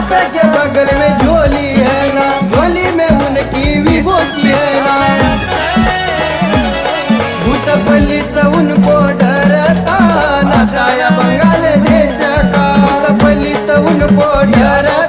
माता के बगल में झोली है ना, झोली में उनकी विभूति है ना। भूत पलित उनको डरता, नशाया बंगाल देश का। भूत पलित उनको डरता,